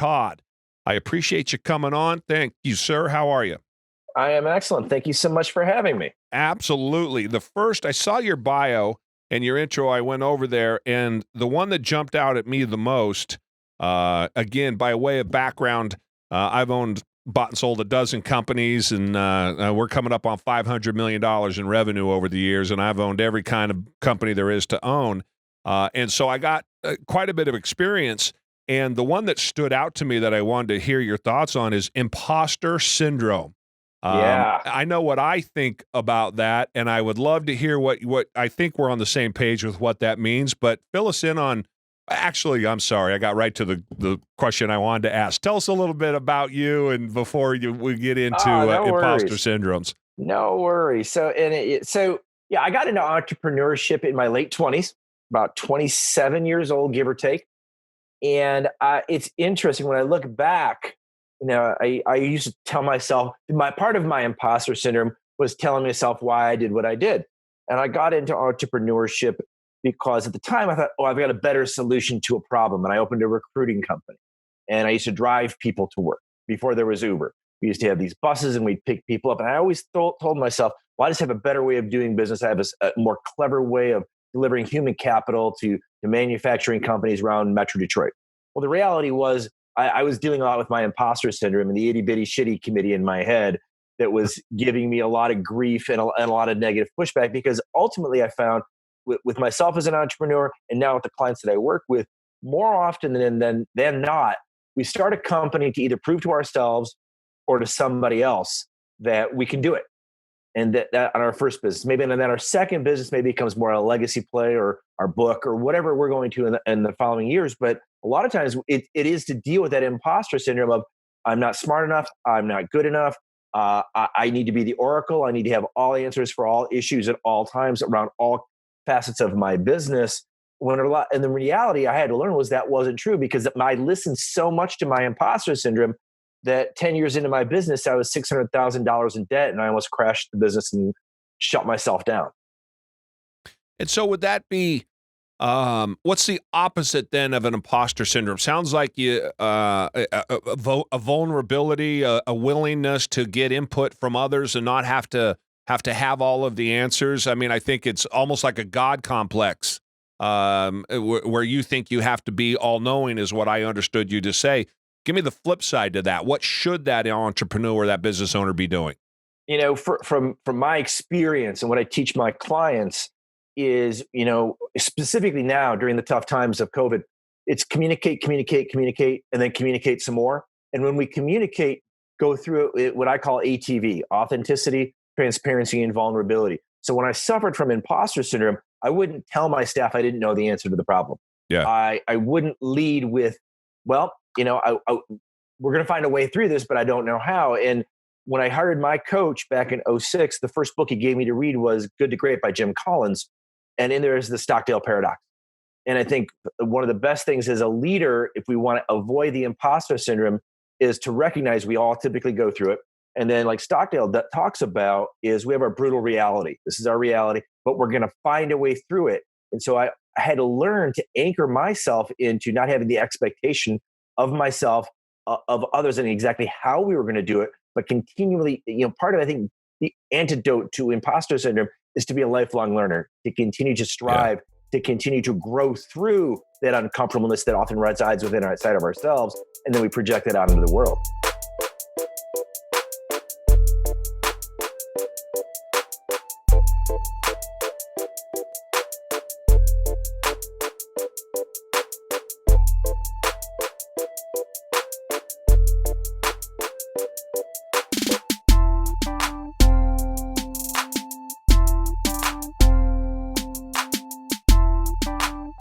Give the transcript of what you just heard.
Todd. I appreciate you coming on. Thank you, sir. How are you? I am excellent. Thank you so much for having me. Absolutely. I saw your bio and your intro. I went over there, and the one that jumped out at me the most, again, by way of background, I've bought and sold a dozen companies, and we're coming up on $500 million in revenue over the years, and I've owned every kind of company there is to own. And so I got quite a bit of experience, and the one that stood out to me that I wanted to hear your thoughts on is imposter syndrome. Yeah. I know what I think about that, and I would love to hear what I think we're on the same page with what that means, but fill us in on. Actually, I'm sorry. I got right to the question I wanted to ask. Tell us a little bit about you, and before we get into imposter syndromes. No worries. So I got into entrepreneurship in my late 20s, about 27 years old, give or take. And it's interesting when I look back. I used to tell myself part of my imposter syndrome was telling myself why I did what I did, and I got into entrepreneurship because at the time I thought, I've got a better solution to a problem. And I opened a recruiting company, and I used to drive people to work before there was Uber. We used to have these buses, and we'd pick people up. And I always told myself, well, I just have a better way of doing business. I have a more clever way of delivering human capital to manufacturing companies around Metro Detroit. Well, the reality was I was dealing a lot with my imposter syndrome and the itty bitty shitty committee in my head that was giving me a lot of grief and a lot of negative pushback, because ultimately I found with myself as an entrepreneur, and now with the clients that I work with, more often than not, we start a company to either prove to ourselves or to somebody else that we can do it. And that on our first business, maybe, and then our second business maybe becomes more a legacy play or our book or whatever we're going to in the following years. But a lot of times it is to deal with that imposter syndrome of, I'm not smart enough, I'm not good enough, I need to be the oracle, I need to have all answers for all issues at all times around all facets of my business. And the reality I had to learn was that wasn't true, because I listened so much to my imposter syndrome that 10 years into my business, I was $600,000 in debt, and I almost crashed the business and shut myself down. And so would that be, what's the opposite then of an imposter syndrome? Sounds like a vulnerability, a willingness to get input from others and not have to have all of the answers. I mean, I think it's almost like a God complex, where you think you have to be all-knowing is what I understood you to say. Give me the flip side to that. What should that entrepreneur, that business owner be doing? From my experience and what I teach my clients is, specifically now during the tough times of COVID, it's communicate, and then communicate some more. And when we communicate, go through it, what I call ATV, authenticity, transparency, and vulnerability. So when I suffered from imposter syndrome, I wouldn't tell my staff I didn't know the answer to the problem. Yeah. I wouldn't lead with, well, we're going to find a way through this, but I don't know how. And when I hired my coach back in 2006, the first book he gave me to read was Good to Great by Jim Collins. And in there is the Stockdale Paradox. And I think one of the best things as a leader, if we want to avoid the imposter syndrome, is to recognize we all typically go through it. And then, like Stockdale that talks about, is we have our brutal reality. This is our reality, but we're going to find a way through it. And so I had to learn to anchor myself into not having the expectation of myself, of others, and exactly how we were going to do it, but continually, part of, I think, the antidote to imposter syndrome is to be a lifelong learner, to continue to strive, to continue to grow through that uncomfortableness that often resides within outside of ourselves, and then we project it out into the world.